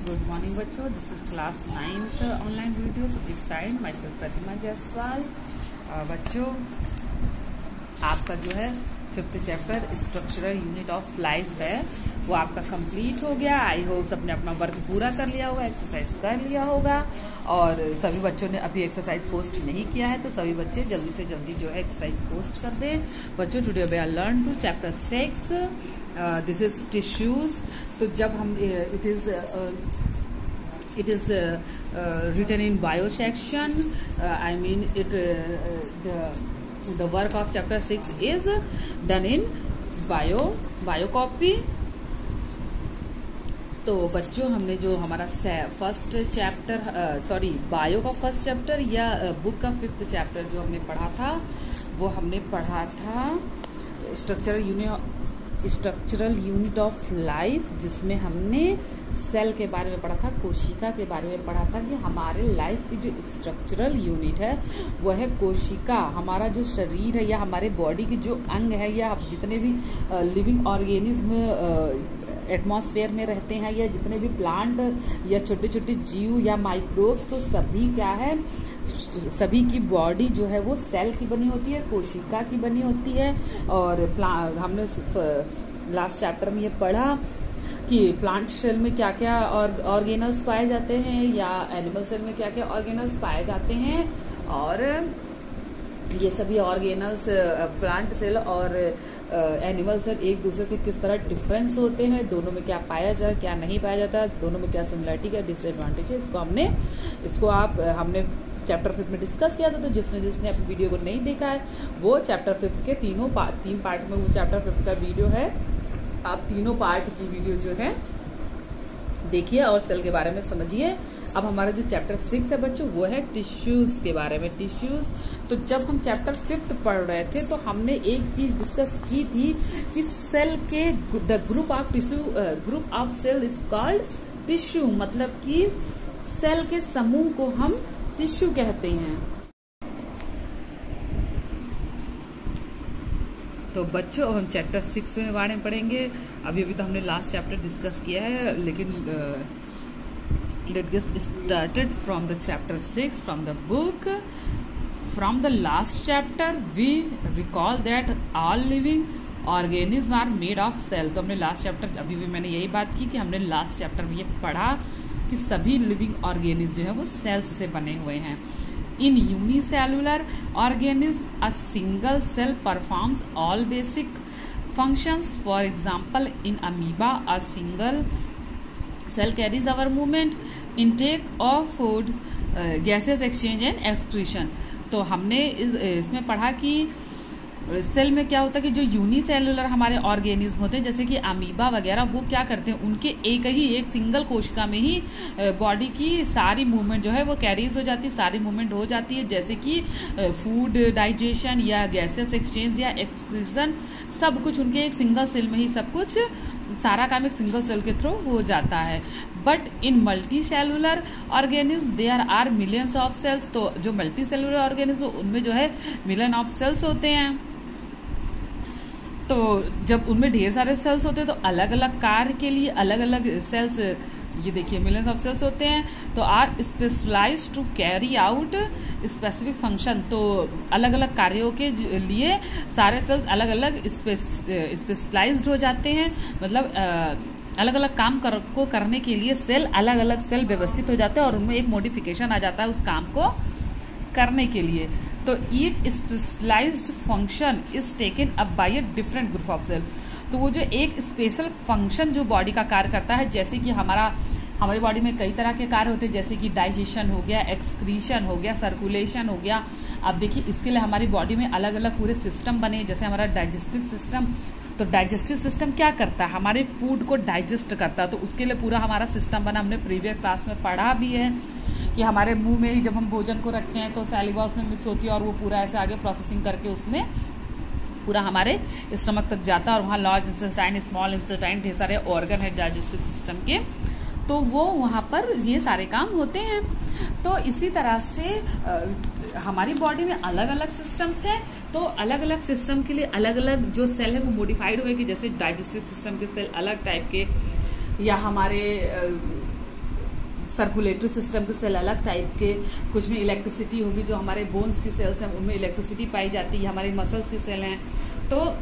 Good morning बच्चों, this is class 9th online video of this side myself Pratima Jaiswal. बच्चों, आपका जो है 5th chapter structural unit of life है वो आपका कंप्लीट हो गया। आई होप सबने अपना वर्क पूरा कर लिया होगा, एक्सरसाइज कर लिया होगा और सभी बच्चों ने अभी एक्सरसाइज पोस्ट नहीं किया है तो सभी बच्चे जल्दी से जल्दी जो है एक्सरसाइज पोस्ट कर दें। बच्चों, today we are learn to chapter 6, this is tissues. तो जब हम it is written in bio section, I mean it the work of chapter 6 is done in bio copy। तो बच्चों, हमने जो हमारा फर्स्ट चैप्टर बायो का फर्स्ट चैप्टर या बुक का 5th चैप्टर जो हमने पढ़ा था वो हमने पढ़ा था स्ट्रक्चरल यूनिट ऑफ लाइफ, जिसमें हमने सेल के बारे में पढ़ा था, कोशिका के बारे में पढ़ा था कि हमारे लाइफ की जो स्ट्रक्चरल यूनिट है वो है कोशिका। हमारा जो शरीर है या हमारे बॉडी के जो अंग है या जितने भी लिविंग ऑर्गेनिज्म एटमॉस्फेयर में रहते हैं या जितने भी प्लांट या छोटे छोटे जीव या माइक्रोब्स, तो सभी क्या है, सभी की बॉडी जो है वो सेल की बनी होती है, कोशिका की बनी होती है। और हमने लास्ट चैप्टर में ये पढ़ा कि प्लांट सेल में क्या क्या ऑर्गेनल्स पाए जाते हैं या एनिमल सेल में क्या क्या ऑर्गेनल्स पाए जाते हैं, और ये सभी ऑर्गेनल्स प्लांट सेल और एनिमल सेल एक दूसरे से किस तरह डिफरेंस होते हैं, दोनों में क्या पाया जाता है, क्या नहीं पाया जाता, दोनों में क्या सिमिलरिटी, क्या डिसएडवांटेज है, हमने चैप्टर 5 में डिस्कस किया था। तो जिसने अपनी वीडियो को नहीं देखा है वो चैप्टर 5 के तीन पार्ट में वो चैप्टर 5 का वीडियो है, आप तीनों पार्ट की वीडियो जो है देखिए और सेल के बारे में समझिए। अब हमारा जो चैप्टर 6 है बच्चों वो है टिश्यूज के बारे में। टिश्यूज, तो जब हम चैप्टर 5 पढ़ रहे थे तो हमने एक चीज डिस्कस की थी कि सेल के the group of cell is called tissue, मतलब कि सेल के समूह को हम टिश्यू कहते हैं। तो बच्चों, हम चैप्टर 6 में बारे में पढ़ेंगे। अभी तो हमने लास्ट चैप्टर डिस्कस किया है, लेकिन let's get started from the chapter 6 from the book. From the last chapter we recall that all living organisms are made of cell। तो हमने लास्ट चैप्टर, अभी भी मैंने यही बात की कि हमने लास्ट चैप्टर में ये पढ़ा कि सभी लिविंग ऑर्गेनिज्म जो है वो सेल्स से बने हुए हैं। In unicellular organism, a single cell performs all basic functions. For example, in amoeba, a single cell carries our movement, intake of food, gaseous exchange and excretion। तो हमने इसमें पढ़ा कि सेल में क्या होता है कि जो यूनिसेलुलर हमारे ऑर्गेनिज्म होते हैं जैसे कि अमीबा वगैरह, वो क्या करते हैं, उनके एक सिंगल कोशिका में ही बॉडी की सारी मूवमेंट जो है वो कैरीज हो जाती है, सारी मूवमेंट हो जाती है, जैसे कि फूड डाइजेशन या गैसेस एक्सचेंज या एक्सक्रीशन, सब कुछ उनके एक सिंगल सेल में ही सब कुछ, सारा काम एक सिंगल सेल के थ्रू हो जाता है। But in multicellular organism there are millions of cells. तो जो मल्टी सेलुलर ऑर्गेनिज्म उनमें जो है मिलियन ऑफ सेल्स होते हैं। तो जब उनमें ढेर सारे सेल्स होते हैं तो अलग अलग कार्य के लिए अलग अलग सेल्स, ये देखिए मिलियंस ऑफ सेल्स होते हैं, तो are specialized to carry out specific function. तो अलग अलग कार्यों के लिए सारे सेल्स अलग अलग स्पेशलाइज्ड हो जाते हैं, मतलब अलग अलग काम को करने के लिए अलग अलग सेल व्यवस्थित हो जाते हैं और उनमें एक मॉडिफिकेशन आ जाता है उस काम को करने के लिए। तो each specialized function is taken up by a different group of cell. तो वो जो एक स्पेशल फंक्शन जो बॉडी का कार्य करता है, जैसे कि हमारी बॉडी में कई तरह के कार्य होते हैं, जैसे कि डाइजेशन हो गया, एक्सक्रीशन हो गया, सर्कुलेशन हो गया। अब देखिए इसके लिए हमारी बॉडी में अलग अलग पूरे सिस्टम बने, जैसे हमारा डाइजेस्टिव सिस्टम। तो डाइजेस्टिव सिस्टम क्या करता है, हमारे फूड को डाइजेस्ट करता है, तो उसके लिए पूरा हमारा सिस्टम बना। हमने प्रीवियस क्लास में पढ़ा भी है कि हमारे मुंह में ही जब हम भोजन को रखते हैं तो सैलिवा उसमें मिक्स होती है और वो पूरा ऐसे आगे प्रोसेसिंग करके उसमें पूरा हमारे स्टमक तक जाता है, और वहाँ लार्ज इंटेस्टाइन, स्मॉल इंटेस्टाइन, ढेर सारे ऑर्गन है डाइजेस्टिव सिस्टम के, तो वो वहाँ पर ये सारे काम होते हैं। तो इसी तरह से हमारी बॉडी में अलग अलग सिस्टम्स हैं, तो अलग अलग सिस्टम के लिए अलग अलग जो सेल है वो मॉडिफाइड हुए कि जैसे डाइजेस्टिव सिस्टम के सेल अलग टाइप के, या हमारे सर्कुलेटरी सिस्टम के सेल अलग टाइप के, कुछ में इलेक्ट्रिसिटी होगी, जो हमारे बोन्स की सेल्स हैं उनमें इलेक्ट्रिसिटी पाई जाती है, हमारे मसल्स की सेल हैं। तो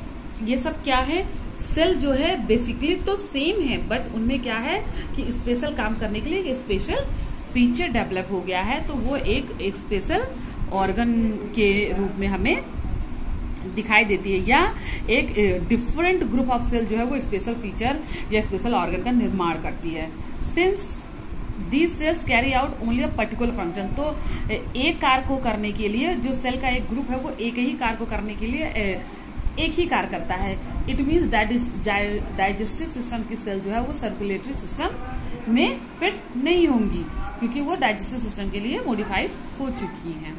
ये सब क्या है, सेल जो है बेसिकली तो सेम है, बट उनमें क्या है कि स्पेशल काम करने के लिए एक स्पेशल फीचर डेवलप हो गया है, तो वो एक स्पेशल ऑर्गन के रूप में हमें दिखाई देती है, या एक डिफरेंट ग्रुप ऑफ सेल जो है वो स्पेशल फीचर या स्पेशल ऑर्गन का निर्माण करती है। Since these cells carry out only a particular function, तो एक कार्य को करने के लिए जो सेल का एक ग्रुप है वो एक ही कार्य को करने के लिए एक ही कार्य करता है। इट मीन्स डाइजेस्टिव सिस्टम की सेल जो है वो सर्कुलेटरी सिस्टम में फिट नहीं होंगी, क्योंकि वो डाइजेस्टिव सिस्टम के लिए मॉडिफाइड हो चुकी हैं।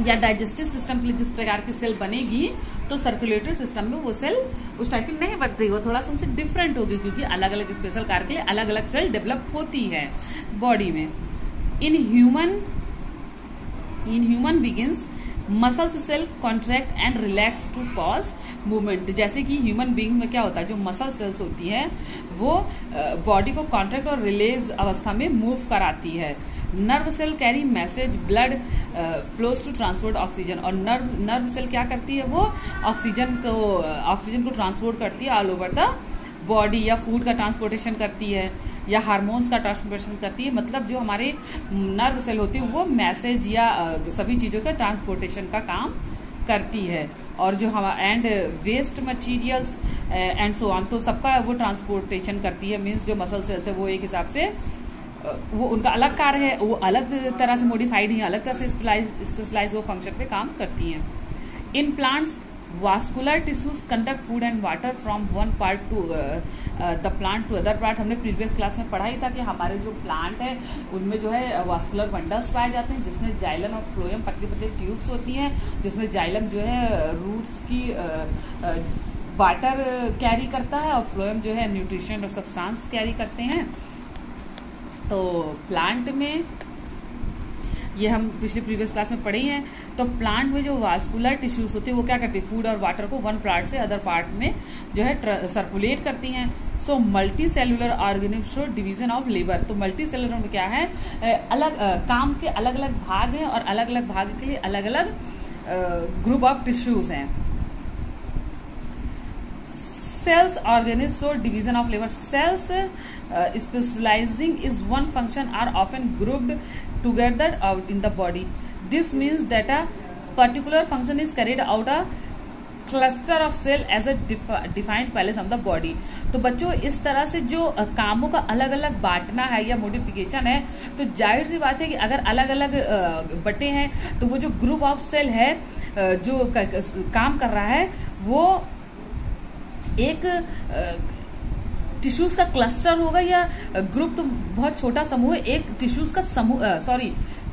या डाइजेस्टिव सिस्टम के लिए जिस प्रकार की सेल बनेगी, तो सर्कुलेटरी सिस्टम में वो सेल उस टाइप की नहीं बनती, वो थोड़ा सा उनसे डिफरेंट होगी, क्योंकि अलग अलग स्पेशल कार्य के लिए अलग अलग सेल डेवलप होती है बॉडी में। In human beings muscles cell contract and relax to cause movement. जैसे कि ह्यूमन बीइंग में क्या होता है, जो मसल सेल्स होती है वो बॉडी को कॉन्ट्रैक्ट और रिलीज अवस्था में मूव कराती है। Nerve cell carry message blood flows to transport oxygen, और नर्व सेल क्या करती है, वो ऑक्सीजन को ट्रांसपोर्ट करती है ऑल ओवर द बॉडी, या फूड का ट्रांसपोर्टेशन करती है, या हार्मोन्स का ट्रांसपोर्टेशन करती है। मतलब जो हमारे नर्व सेल होती है वो मैसेज या सभी चीजों का ट्रांसपोर्टेशन का काम करती है, और जो हमारा and waste materials and so on, तो सबका वो ट्रांसपोर्टेशन करती है। मीन्स जो मसल सेल्स है वो एक हिसाब से वो उनका अलग कार्य है, वो अलग तरह से मॉडिफाइड है, अलग तरह से स्पेशलाइज वो फंक्शन पे काम करती हैं। In plants vascular tissues conduct food and water from one part to the plant to other part. हमने प्रीवियस क्लास में पढ़ा ही था कि हमारे जो प्लांट है उनमें जो है वास्कुलर बंडल्स पाए जाते हैं, जिसमें जाइलम और फ्लोएम पतली पतली ट्यूब्स होती हैं, जिसमें जाइलम जो है रूट्स की वाटर कैरी करता है, और फ्लोएम जो है न्यूट्रिशन और सब्सटेंस कैरी करते हैं। तो प्लांट में ये हम पिछले प्रीवियस क्लास में पढ़े हैं। तो प्लांट में जो वास्कुलर टिश्यूज होते हैं वो क्या करते हैं, फूड और वाटर को वन पार्ट से अदर पार्ट में जो है सर्कुलेट करती हैं। So multi cellular organism show division of labour. तो मल्टी सेलुलर में क्या है, अलग काम के अलग अलग भाग हैं, और अलग अलग भाग के लिए अलग अलग ग्रुप ऑफ टिश्यूज हैं। Cells, organisms, so division of labor. Cells specializing is one function are often grouped together out in the body. This means that a particular function is carried out a cluster of cell as a defined place of the body. तो बच्चों इस तरह से जो कामों का अलग अलग बांटना है या मॉडिफिकेशन है, तो जाहिर सी बात है कि अगर अलग अलग बटे हैं तो वो जो ग्रुप ऑफ सेल है जो काम कर रहा है वो एक टिश्यूज का क्लस्टर होगा, या ग्रुप तो बहुत छोटा समूह है, एक टिश्यूज का समूह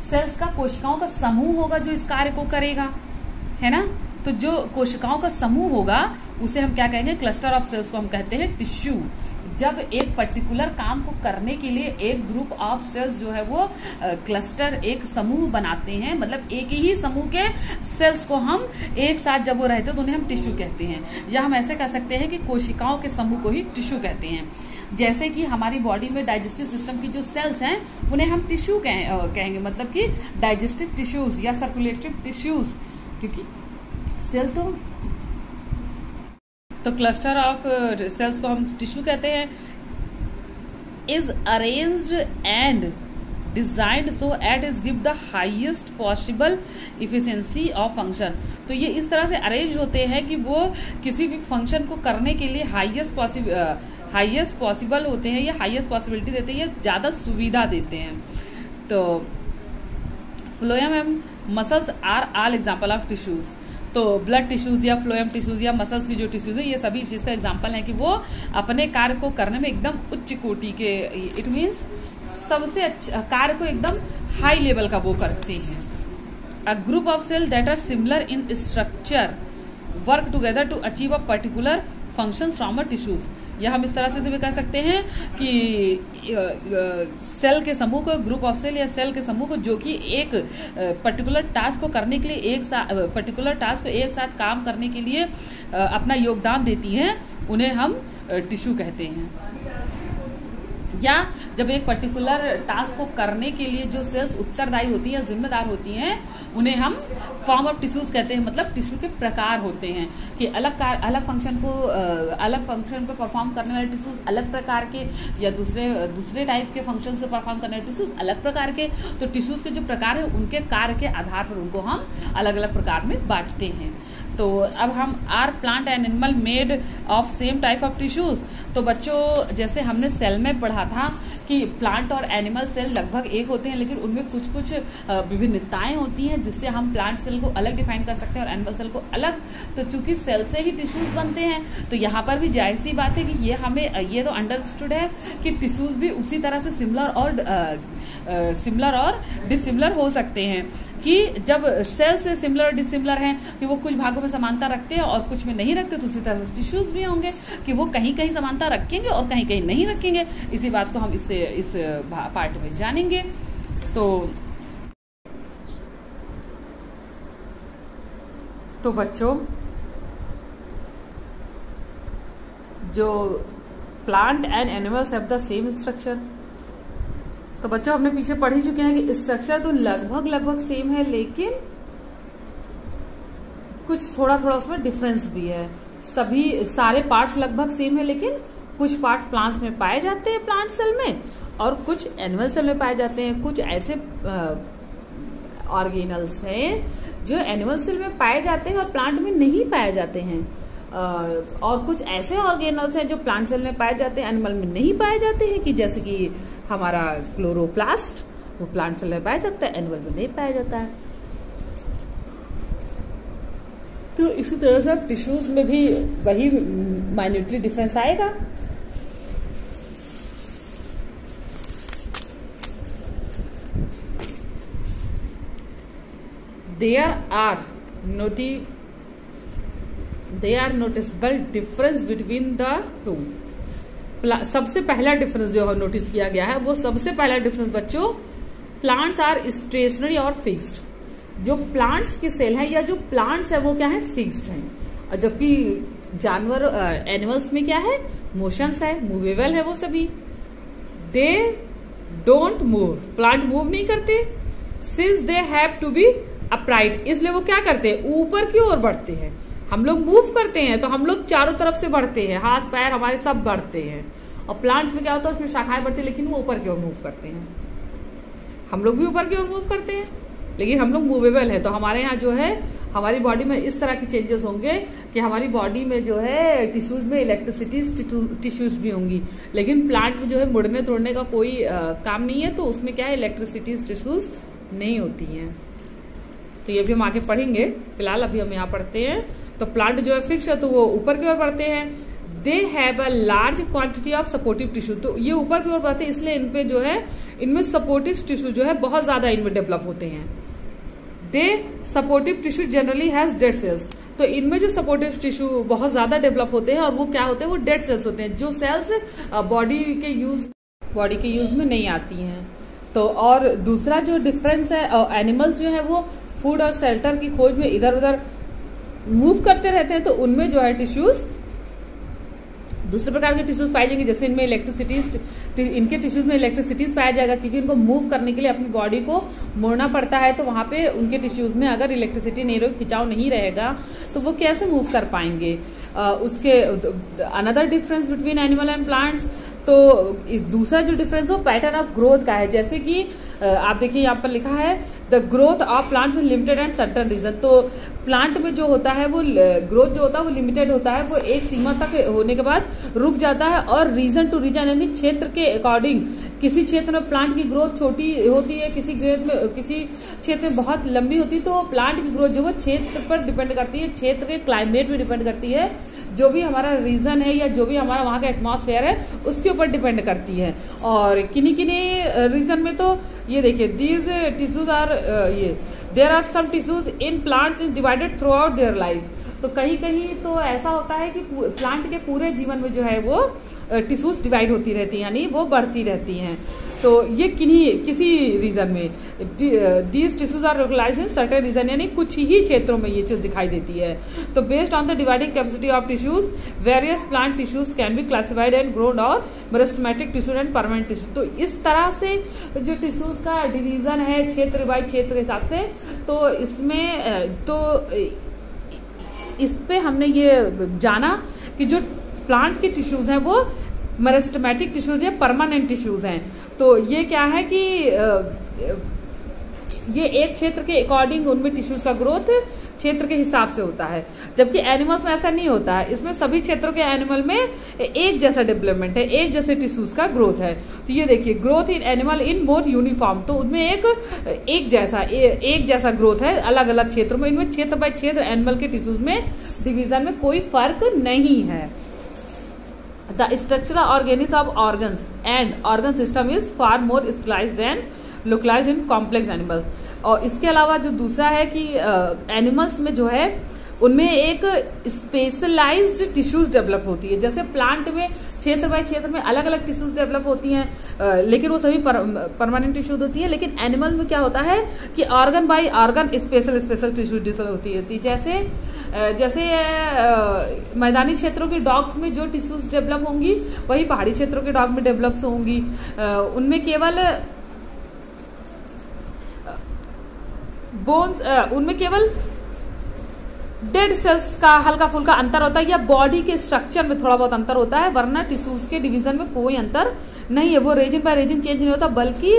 सेल्स का कोशिकाओं का समूह होगा जो इस कार्य को करेगा, है ना। तो जो कोशिकाओं का समूह होगा उसे हम क्या कहेंगे, क्लस्टर ऑफ सेल्स को हम कहते हैं टिश्यू। जब एक पर्टिकुलर काम को करने के लिए एक ग्रुप ऑफ सेल्स जो है वो क्लस्टर एक समूह बनाते हैं, मतलब एक ही समूह के सेल्स को हम एक साथ जब वो रहते हैं तो उन्हें हम टिश्यू कहते हैं, या हम ऐसे कह सकते हैं कि कोशिकाओं के समूह को ही टिश्यू कहते हैं। जैसे कि हमारी बॉडी में डाइजेस्टिव सिस्टम की जो सेल्स हैं उन्हें हम टिश्यू कहेंगे, मतलब कि डाइजेस्टिव टिश्यूज या सर्कुलेटिव टिश्यूज, क्योंकि सेल तो क्लस्टर ऑफ सेल्स को हम टिश्यू कहते हैं। Is arranged and designed so at is give the highest possible efficiency of function. तो ये इस तरह से अरेंज होते हैं कि वो किसी भी फंक्शन को करने के लिए हाईएस्ट पॉसिबल होते हैं, या हाईएस्ट पॉसिबिलिटी देते हैं, या ज्यादा सुविधा देते हैं। तो phloem and muscles are all example of tissues. तो ब्लड टिश्यूज या फ्लोएम टिश्यूज या मसल्स की जो टिश्यूज है ये सभी इस चीज का एग्जाम्पल है कि वो अपने कार्य को करने में एकदम उच्च कोटि के, इट मीन्स सबसे अच्छा कार्य को एकदम हाई लेवल का वो करते हैं। A group of cell that are similar in structure work together to achieve a particular function from a tissues. या हम इस तरह से भी कह सकते हैं कि सेल के समूह को, ग्रुप ऑफ सेल या सेल के समूह को जो कि एक पर्टिकुलर टास्क को करने के लिए पर्टिकुलर टास्क को एक साथ काम करने के लिए अपना योगदान देती हैं, उन्हें हम टिश्यू कहते हैं। या जब एक पर्टिकुलर टास्क को करने के लिए जो सेल्स उत्तरदायी होती है, जिम्मेदार होती हैं, उन्हें हम फॉर्म ऑफ टिश्यूज कहते हैं। मतलब टिश्यू के प्रकार होते हैं कि अलग फंक्शन को परफॉर्म करने वाले टिश्यूज अलग प्रकार के, या दूसरे टाइप के फंक्शन से परफॉर्म करने वाले टिश्यूज अलग प्रकार के। तो टिश्यूज के जो प्रकार है उनके कार्य के आधार पर उनको हम अलग अलग प्रकार में बांटते हैं। तो अब हम are plant and animal made of same type of tissues. तो बच्चों जैसे हमने सेल में पढ़ा था कि प्लांट और एनिमल सेल लगभग एक होते हैं, लेकिन उनमें कुछ कुछ विभिन्नताएं होती हैं जिससे हम प्लांट सेल को अलग डिफाइन कर सकते हैं और एनिमल सेल को अलग। तो चूंकि सेल से ही टिश्यूज बनते हैं तो यहाँ पर भी जाहिर सी बात है कि ये तो अंडरस्टूड है कि टिश्यूज भी उसी तरह से सिमिलर और डिसिमिलर हो सकते हैं कि जब सेल से सिमिलर और डिसिमिलर हैं कि वो कुछ भागों में समानता रखते हैं और कुछ में नहीं रखते, तो उसी तरह टिश्यूज भी होंगे कि वो कहीं कहीं समानता रखेंगे और कहीं कहीं नहीं रखेंगे। इसी बात को हम इस पार्ट में जानेंगे। तो बच्चों जो plant and animals have the same structure, तो बच्चों हमने पीछे पढ़ ही चुके हैं कि स्ट्रक्चर तो लगभग सेम है, लेकिन कुछ थोड़ा उसमें डिफरेंस भी है। सारे पार्ट्स लगभग सेम है, लेकिन कुछ पार्ट्स प्लांट्स में पाए जाते हैं प्लांट सेल में और कुछ एनिमल सेल में पाए जाते हैं। कुछ ऐसे ऑर्गेनल्स हैं जो एनिमल सेल में पाए जाते हैं और प्लांट में नहीं पाए जाते हैं, और कुछ ऐसे ऑर्गेनल्स हैं जो प्लांट सेल में पाए जाते हैं, एनिमल में नहीं पाए जाते हैं, कि जैसे कि हमारा क्लोरोप्लास्ट, वो प्लांट सेल में पाया जाता है, एनिमल में नहीं पाया जाता है। तो इसी तरह से टिश्यूज में भी वही माइन्यूटली डिफरेंस आएगा। There are noticeable difference between the two। सबसे पहला डिफरेंस जो नोटिस किया गया है, वो सबसे पहला डिफरेंस बच्चों, प्लांट्स आर स्टेशनरी और फिक्स्ड। जो प्लांट्स की सेल है या जो प्लांट्स है वो क्या है, फिक्स्ड है, और जबकि जानवर एनिमल्स में क्या है, मोशंस है, मूवेबल है वो सभी। They don't move, plant move नहीं करते। Since they have to be upright, इसलिए वो क्या करते हैं, ऊपर की ओर बढ़ते हैं। हम लोग मूव करते हैं तो हम लोग चारों तरफ से बढ़ते हैं, हाथ पैर हमारे सब बढ़ते हैं, और प्लांट्स में क्या होता है, उसमें शाखाएं बढ़ती है, लेकिन वो ऊपर की ओर मूव करते हैं। हम लोग भी ऊपर की ओर मूव करते हैं, लेकिन हम लोग मूवेबल है। तो हमारे यहाँ जो है, हमारी बॉडी में इस तरह की चेंजेस होंगे कि हमारी बॉडी में जो है टिश्यूज में इलेक्ट्रिसिटी टिश्यूज भी होंगी, लेकिन प्लांट में जो है मुड़ने तोड़ने का कोई काम नहीं है, तो उसमें क्या है, इलेक्ट्रिसिटी टिश्यूज नहीं होती हैं। तो ये भी हम आगे पढ़ेंगे, फिलहाल अभी हम यहाँ पढ़ते हैं। तो प्लांट जो है फिक्स है तो वो ऊपर की ओर बढ़ते हैं। They have a large quantity of supportive tissue, तो ये ऊपर की ओर बढ़ते हैं, इसलिए इनपे जो है, इनमें सपोर्टिव टिश्यू जो है बहुत ज्यादा इनमें डेवलप होते हैं। They supportive tissue generally has dead cells, तो इनमें जो सपोर्टिव टिश्यू बहुत ज्यादा डेवलप होते हैं, और वो क्या होते हैं, वो डेड सेल्स होते हैं, जो सेल्स बॉडी के यूज में नहीं आती हैं। तो और दूसरा जो डिफरेंस है, एनिमल्स जो है वो फूड और शेल्टर की खोज में इधर उधर मूव करते रहते हैं, तो उनमें जो है टिश्यूज, दूसरे प्रकार के टिश्यूज पाए जाएंगे, जैसे इनमें इनके टिश्यूज में इलेक्ट्रिसिटीज पाया जाएगा, क्योंकि इनको मूव करने के लिए अपनी बॉडी को मोड़ना पड़ता है, तो वहां पे उनके टिश्यूज में अगर इलेक्ट्रिसिटी नहीं रहेगी, खिंचाव नहीं रहेगा, तो वो कैसे मूव कर पाएंगे। उसके another difference between animal and plants, तो दूसरा जो डिफरेंस हो पैटर्न ऑफ ग्रोथ का है। जैसे कि आप देखिए यहाँ पर लिखा है, the growth of plants in limited and certain region. तो प्लांट में जो होता है वो ग्रोथ जो होता है वो लिमिटेड होता है, वो एक सीमा तक होने के बाद रुक जाता है, और रीजन टू रीजन यानी क्षेत्र के अकॉर्डिंग, किसी क्षेत्र में प्लांट की ग्रोथ छोटी होती है, किसी क्षेत्र में बहुत लंबी होती है। तो प्लांट की ग्रोथ जो है क्षेत्र पर डिपेंड करती है, क्षेत्र के क्लाइमेट पे डिपेंड करती है, जो भी हमारा रीजन है या जो भी हमारा वहां का एटमॉस्फेयर है उसके ऊपर डिपेंड करती है। और किन्हीं रीजन में तो ये देखिए, these tissues are there are some tissues in plants is divided throughout their life. तो कहीं कहीं तो ऐसा होता है कि प्लांट के पूरे जीवन में जो है वो टिश्यूज डिवाइड होती रहती है, यानी वो बढ़ती रहती हैं। तो ये किसी रीजन में these tissues are localized in certain region, यानी कुछ ही क्षेत्रों में ये चीज दिखाई देती है। तो based on the dividing capacity of tissues various plant tissues can be classified and grown और meristematic tissue and permanent tissue. तो इस तरह से जो टिश्यूज का डिवीजन है क्षेत्र बाय क्षेत्र के हिसाब से, तो इसमें तो इस पे हमने ये जाना कि जो प्लांट के टिश्यूज हैं वो मेरिस्टेमेटिक टिश्यूज या परमानेंट टिश्यूज हैं। तो ये क्या है कि ये एक क्षेत्र के अकॉर्डिंग उनमें टिश्यूज का ग्रोथ क्षेत्र के हिसाब से होता है, जबकि एनिमल्स में ऐसा नहीं होता है। इसमें सभी क्षेत्रों के एनिमल में एक जैसा डेवलपमेंट है, एक जैसे टिश्यूज का ग्रोथ है। तो ये देखिए growth in animal in more uniform, तो उनमें एक जैसा ग्रोथ है अलग अलग क्षेत्रों में। इनमें क्षेत्र बाय क्षेत्र एनिमल के टिश्यूज में डिवीजन में कोई फर्क नहीं है। The structural organism of organs and organ system is far more specialized and localized in complex animals. और इसके अलावा जो दूसरा है कि एनिमल्स में जो है उनमें एक स्पेशलाइज्ड टिश्यूज डेवलप होती है। जैसे प्लांट में क्षेत्र बाय क्षेत्र में अलग अलग टिश्यूज डेवलप होती हैं, लेकिन वो सभी परमानेंट टिश्यूज होती है। लेकिन एनिमल में क्या होता है कि organ by organ special tissues होती है। जैसे मैदानी क्षेत्रों के डॉग्स में जो टिश्यूज डेवलप होंगी वही पहाड़ी क्षेत्रों के डॉग में डेवलप होंगी। उनमें केवल डेड सेल्स का हल्का फुल्का अंतर होता है या बॉडी के स्ट्रक्चर में थोड़ा बहुत अंतर होता है, वरना टिश्यूज के डिवीजन में कोई अंतर नहीं है। वो रीजन बाय रीजन चेंज नहीं होता, बल्कि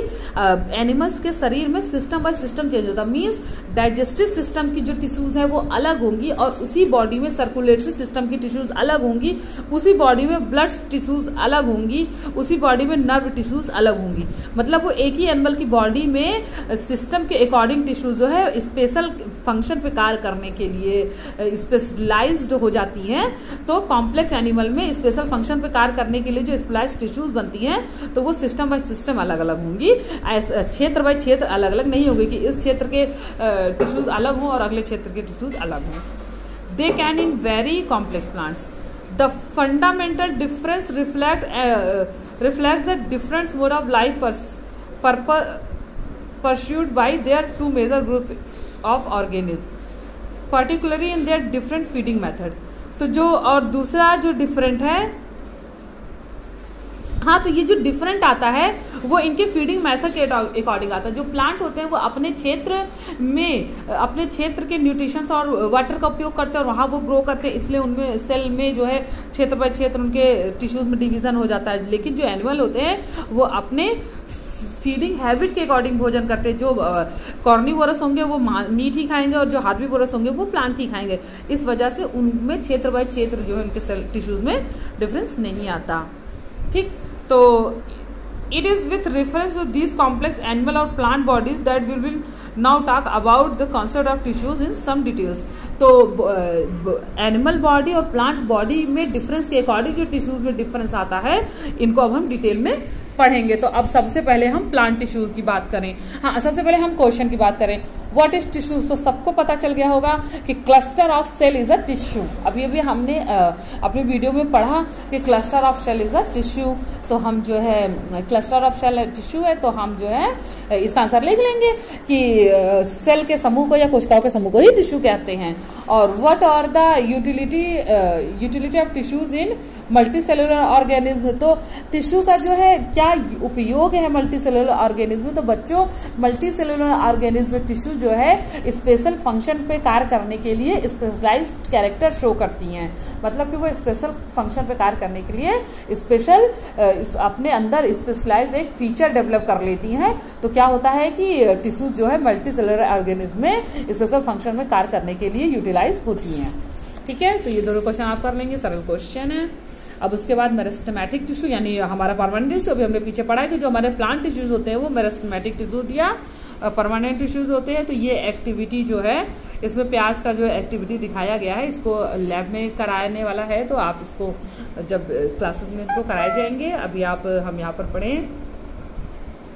एनिमल्स के शरीर में सिस्टम बाय सिस्टम चेंज होता है। मींस डाइजेस्टिव सिस्टम की जो टिश्यूज है वो अलग होंगी और उसी बॉडी में सर्कुलेटरी सिस्टम की टिश्यूज अलग होंगी, उसी बॉडी में ब्लड टिश्यूज अलग होंगी, उसी बॉडी में नर्व टिश्यूज अलग होंगी। मतलब वो एक ही एनिमल की बॉडी में सिस्टम के अकॉर्डिंग टिश्यूज जो है स्पेशल फंक्शन पे कार्य करने के लिए स्पेशलाइज्ड हो जाती हैं। तो कॉम्प्लेक्स एनिमल में स्पेशल फंक्शन पे कार्य करने के लिए जो स्पेशलाइज्ड टिश्यूज बनती हैं तो वो सिस्टम बाय सिस्टम अलग अलग होंगी, क्षेत्र बाय क्षेत्र अलग अलग नहीं होगी कि इस क्षेत्र के टिश्यूज अलग हों और अगले क्षेत्र के टिश्यूज अलग हों। They can in very complex plants the fundamental difference reflects the different mode of life pursued by their two major group of organism particularly in their different feeding method. तो जो और दूसरा जो डिफरेंट है, हाँ, तो ये जो डिफरेंट आता है वो इनके फीडिंग मेथड के अकॉर्डिंग आता है। जो प्लांट होते हैं वो अपने क्षेत्र के न्यूट्रिशंस और वाटर का उपयोग करते हैं और वहां वो ग्रो करते हैं, इसलिए उनमें सेल में जो है क्षेत्र बाय क्षेत्र उनके टिश्यूज में डिवीजन हो जाता है। लेकिन जो एनिमल होते हैं वो अपने फीडिंग हैबिट के अकॉर्डिंग भोजन करते हैं। जो कॉर्निवोरस होंगे वो मीट ही खाएंगे और जो हार्बीवोरस होंगे वो प्लांट ही खाएंगे। इस वजह से उनमें क्षेत्र बाय क्षेत्र जो है उनके सेल टिश्यूज में डिफरेंस नहीं आता। ठीक, तो it is with reference to these complex animal or plant bodies that we will now talk about the concept of tissues in some details। तो एनिमल बॉडी और प्लांट बॉडी में difference के according जो tissues में difference आता है इनको अब हम डिटेल में पढ़ेंगे। तो अब सबसे पहले हम प्लांट टिश्यूज की बात करें। हाँ, सबसे पहले हम क्वेश्चन की बात करें, व्हाट इज टिश्यूज। तो सबको पता चल गया होगा कि cluster of cell is a tissue. अभी अभी हमने अपने वीडियो में पढ़ा कि cluster of cell is a tissue. तो हम जो है क्लस्टर ऑफ सेल टिश्यू है तो हम जो है इसका आंसर लिख लेंगे कि सेल के समूह को या कोशिकाओं के समूह को ही टिश्यू कहते हैं। और what are the utility of tissues in multicellular organism. तो टिश्यू का जो है क्या उपयोग है मल्टी सेलुलर ऑर्गेनिज्म। तो बच्चों मल्टी सेलुलर ऑर्गेनिज्म टिश्यू जो है स्पेशल फंक्शन पे कार्य करने के लिए स्पेशलाइज्ड कैरेक्टर शो करती हैं। मतलब कि वो स्पेशल फंक्शन पे कार्य करने के लिए स्पेशल अपने अंदर स्पेशलाइज्ड एक फीचर डेवलप कर लेती हैं। तो क्या होता है कि टिश्यू जो है मल्टी सेलुलर ऑर्गेनिज्म में स्पेशल फंक्शन में कार्य करने के लिए यूटिलाइज होती हैं। ठीक है, तो ये दोनों क्वेश्चन आप कर लेंगे, सरल क्वेश्चन है। अब उसके बाद मेरिस्टेमेटिक टिश्यू यानी हमारा परमानेंट टिश्यू। अभी हमने पीछे पढ़ा है कि जो हमारे प्लांट टिश्यूज होते हैं वो मेरिस्टेमेटिक टिश्यूज या परमानेंट टिश्यूज होते हैं। तो ये एक्टिविटी जो है इसमें प्याज का जो एक्टिविटी दिखाया गया है इसको लैब में कराने वाला है। तो आप इसको जब क्लासेस में इसको कराए जाएंगे। अभी हम यहाँ पर पढ़ें,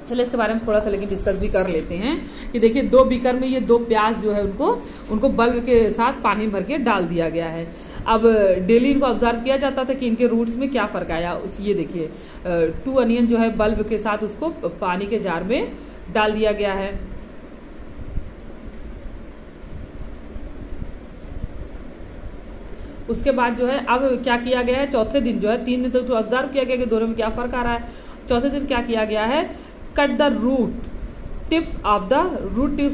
चलिए इसके बारे में थोड़ा सा लेकिन डिस्कस भी कर लेते हैं कि देखिए 2 बीकर में ये 2 प्याज जो है उनको बल्ब के साथ पानी भर के डाल दिया गया है। अब डेली इनको ऑब्जर्व किया जाता था कि इनके रूट्स में क्या फर्क आया। ये देखिए 2 अनियन जो है बल्ब के साथ उसको पानी के जार में डाल दिया गया है। उसके बाद जो है अब क्या किया गया है, चौथे दिन जो है 3 दिन तक तो ऑब्जर्व किया गया कि दोनों में क्या फर्क आ रहा है। चौथे दिन क्या किया गया है, cut the root tips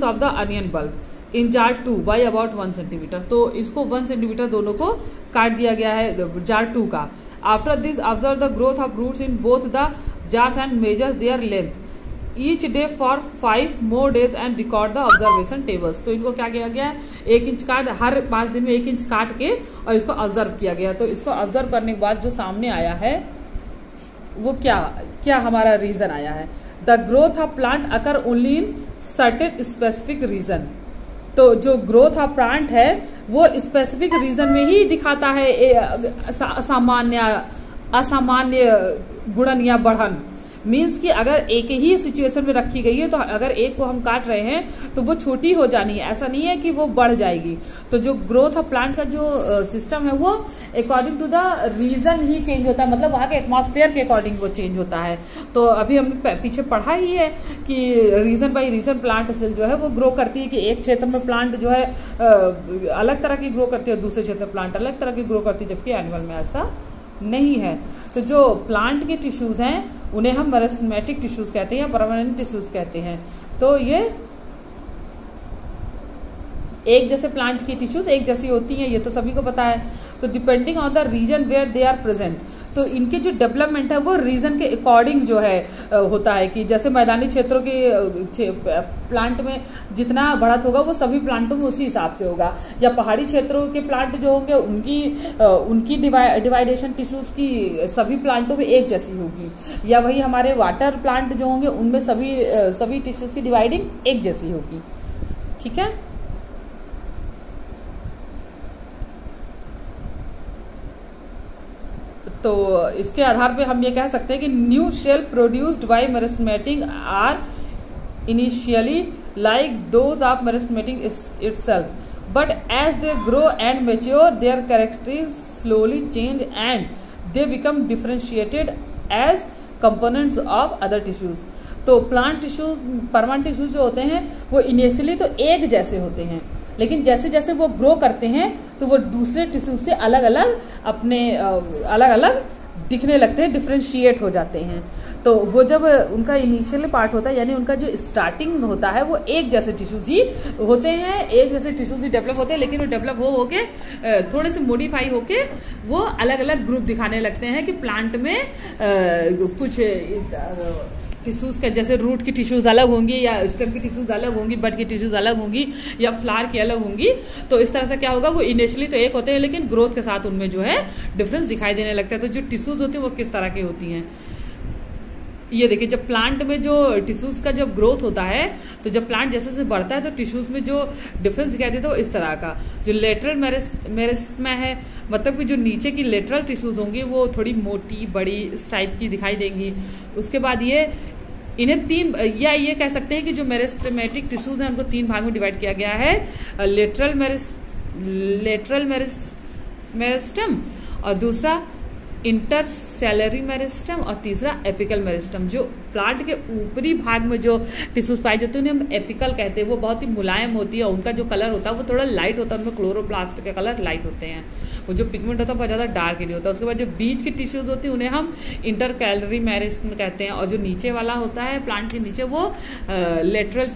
of the onion bulb in jar 2 by about 1 centimetre. तो इसको 1 सेंटीमीटर दोनों को काट दिया गया है जार 2 का। After this observe the growth of roots in both the jars and measures their length each day for 5 more days and record the observation tables. तो इनको क्या किया गया है, 1 इंच काट, हर 5 दिन में 1 इंच काट के और इसको ऑब्जर्व किया गया। तो इसको ऑब्जर्व करने के बाद जो सामने आया है वो क्या हमारा रीजन आया है, the growth of plant occur only in certain specific region. तो जो ग्रोथ ऑफ प्लांट है वो स्पेसिफिक रीजन में ही दिखाता है असामान्य गुणन या बढ़न। मीन्स कि अगर एक ही सिचुएशन में रखी गई है तो अगर एक को हम काट रहे हैं तो वो छोटी हो जानी है, ऐसा नहीं है कि वो बढ़ जाएगी। तो जो ग्रोथ ऑफ प्लांट का जो सिस्टम है वो अकॉर्डिंग टू द रीजन ही चेंज होता है, मतलब वहां के एटमॉस्फेयर के अकॉर्डिंग वो चेंज होता है। तो अभी हमने पीछे पढ़ा ही है कि region by region plant cell जो है वो ग्रो करती है, कि एक क्षेत्र में प्लांट जो है अलग तरह की ग्रो करती है, दूसरे क्षेत्र में प्लांट अलग तरह की ग्रो करती है, जबकि एनिमल में ऐसा नहीं है। तो जो प्लांट के टिश्यूज हैं उन्हें हम मेरिस्टेमेटिक टिश्यूज कहते हैं या परमानेंट टिश्यूज कहते हैं। तो ये एक जैसे प्लांट की टिश्यूज एक जैसी होती हैं, ये तो सभी को पता है। तो depending on the region where they are present, तो इनके जो डेवलपमेंट है वो रीजन के अकॉर्डिंग जो है होता है। कि जैसे मैदानी क्षेत्रों के प्लांट में जितना बढ़त होगा वो सभी प्लांटों में उसी हिसाब से होगा, या पहाड़ी क्षेत्रों के प्लांट जो होंगे उनकी डिवाइडेशन टिश्यूज की सभी प्लांटों में एक जैसी होगी, या वही हमारे वाटर प्लांट जो होंगे उनमें सभी टिश्यूज की डिवाइडिंग एक जैसी होगी। ठीक है, तो इसके आधार पे हम ये कह सकते हैं कि new cell produced by meristematic are initially like those of meristematic itself, but as they grow and mature their characteristics slowly change and they become differentiated as components of other tissues. तो plant tissues, permanent tissues जो होते हैं वो initially तो एक जैसे होते हैं, लेकिन जैसे जैसे वो ग्रो करते हैं तो वो दूसरे टिश्यूज से अलग अलग दिखने लगते हैं, डिफरेंशिएट हो जाते हैं। तो वो जब उनका इनिशियल पार्ट होता है, यानी उनका जो स्टार्टिंग होता है वो एक जैसे टिश्यूज ही होते हैं, एक जैसे टिश्यूज ही डेवलप होते हैं, लेकिन वो डेवलप होके थोड़े से मॉडिफाई होके वो अलग अलग ग्रुप दिखाने लगते हैं। कि प्लांट में कुछ टिश्यूज का, जैसे रूट की टिश्यूज अलग होंगी, या स्टेम की टिश्यूज अलग होंगी, बड की टिश्यूज अलग होंगी, या फ्लावर की अलग होंगी। तो इस तरह से क्या होगा, वो इनिशियली तो एक होते हैं लेकिन ग्रोथ के साथ उनमें जो है डिफरेंस दिखाई देने लगता है। तो जो टिश्यूज होती है वो किस तरह की होती हैं, ये देखिए, जब प्लांट में जो टिश्यूज का जब ग्रोथ होता है तो जब प्लांट जैसे जैसे बढ़ता है तो टिश्यूज में जो डिफरेंस दिखाई देता है वो इस तरह का। जो लेटरल मेरिस्टेम है, मतलब कि जो नीचे की लेटरल टिश्यूज होंगी वो थोड़ी मोटी बड़ी इस टाइप की दिखाई देंगी। उसके बाद इन्हें तीन, या ये कह सकते हैं कि जो मेरिस्टेमेटिक टिश्यूज हैं उनको 3 भाग में डिवाइड किया गया है, लेटरल मेरिस्टेम, और दूसरा इंटरसेलरी मेरिस्टेम, और तीसरा एपिकल मेरिस्टेम। जो प्लांट के ऊपरी भाग में जो टिश्यूज पाई जाती है उन्हें हम एपिकल कहते हैं। वो बहुत ही मुलायम होती है और उनका जो कलर होता है वो थोड़ा लाइट होता है, उनमें क्लोरोप्लास्ट के कलर लाइट होते हैं, वो जो पिगमेंट होता है बहुत ज्यादा डार्क नहीं होता। उसके बाद जो बीच की टिश्यूज होती है उन्हें हम इंटरकैलरी मेरिस्टेम कहते हैं, और जो नीचे वाला होता है प्लांट के नीचे वो लेटरल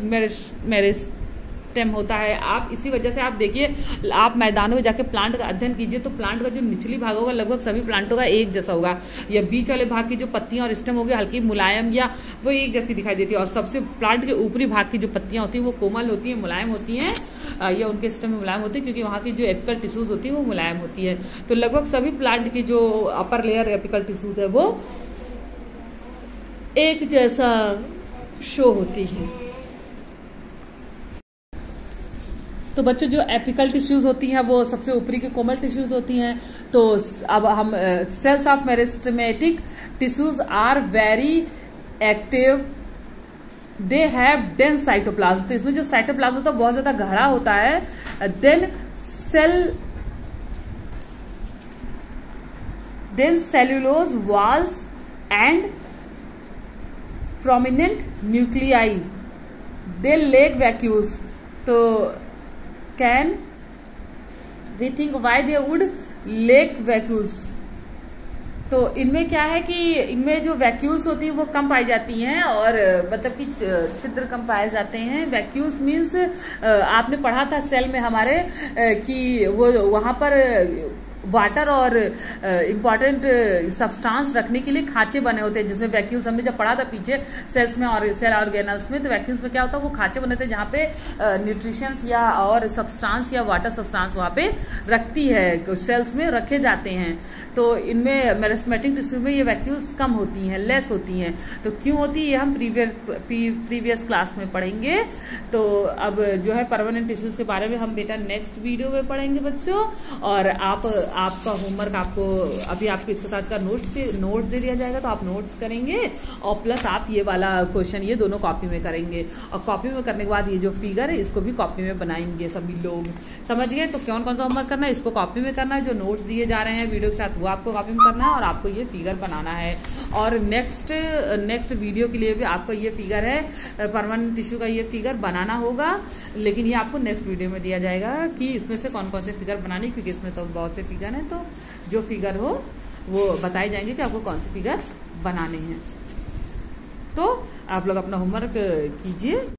मेरिस्टेम होता है। आप इसी वजह से आप देखिए, आप मैदानों में जाके प्लांट का अध्ययन कीजिए तो प्लांट का जो निचली भाग होगा लगभग सभी प्लांटों का एक जैसा होगा, या बीच वाले भाग की जो पत्तियां और स्टेम होगी हल्की मुलायम या वो एक जैसी दिखाई देती है, और सबसे प्लांट के ऊपरी भाग की जो पत्तियां होती है वो कोमल होती है, मुलायम होती है, या उनके स्टेम में मुलायम होती है, क्योंकि वहां की जो एपिकल टिश्यूज होती है वो मुलायम होती है। तो लगभग सभी प्लांट की जो अपर लेयर एपिकल टिश्यूज है वो एक जैसा शो होती है। तो बच्चों, जो एपिकल टिश्यूज होती हैं वो सबसे ऊपरी के कोमल टिश्यूज होती हैं। तो अब हम cells of meristematic tissues are very active, they have dense cytoplasm. तो इसमें जो साइटोप्लाज्म होता है बहुत ज्यादा गहरा होता है। Then then cellulose walls and prominent nuclei they lack vacuoles. तो can we think why they would lack vacuoles. तो इनमें क्या है कि इनमें जो वैक्यूल्स होती है वो कम पाई जाती हैं, और मतलब कि छिद्र कम पाए जाते हैं। वैक्यूल्स मीन्स आपने पढ़ा था सेल में हमारे कि वो वहां पर वाटर और इम्पॉर्टेंट सब्सटेंस रखने के लिए खांचे बने होते हैं, जिसमें वैक्यूल्स हमने जब पढ़ा था पीछे सेल्स में और सेल ऑर्गेनल्स में, तो वैक्यूल्स में क्या होता है वो खांचे बने थे जहाँ पे न्यूट्रिशंस या और सब्सटेंस या वाटर सब्सटेंस वहाँ पे रखती है, सेल्स में रखे जाते हैं। तो इनमें मेरिस्टेमेटिक टिश्यू में ये वैक्यूल्स कम होती हैं, लेस होती हैं। तो क्यों होती है ये हम प्रीवियस क्लास में पढ़ेंगे। तो अब जो है परमानेंट टिश्यूज के बारे में हम बेटा नेक्स्ट वीडियो में पढ़ेंगे बच्चों। और आपका होमवर्क आपको अभी आपके इसके साथ का नोट्स दे दिया जाएगा, तो आप नोट्स करेंगे और प्लस आप ये वाला क्वेश्चन ये दोनों कॉपी में करेंगे। और कॉपी में करने के बाद ये जो फिगर है इसको भी कॉपी में बनाएंगे सभी लोग, समझ गए। तो कौन कौन सा होमवर्क करना है, इसको कॉपी में करना है, जो नोट्स दिए जा रहे हैं वीडियो के साथ वो आपको कॉपी में करना है, और आपको ये फिगर बनाना है। और नेक्स्ट वीडियो के लिए भी आपको ये फिगर है परमानेंट टिश्यू का ये फिगर बनाना होगा, लेकिन ये आपको नेक्स्ट वीडियो में दिया जाएगा कि इसमें से कौन कौन से फिगर बनाने, क्योंकि इसमें तो बहुत से फिगर हैं। तो जो फिगर हो वो बताए जाएंगे कि आपको कौन से फिगर बनाने हैं। तो आप लोग अपना होमवर्क कीजिए।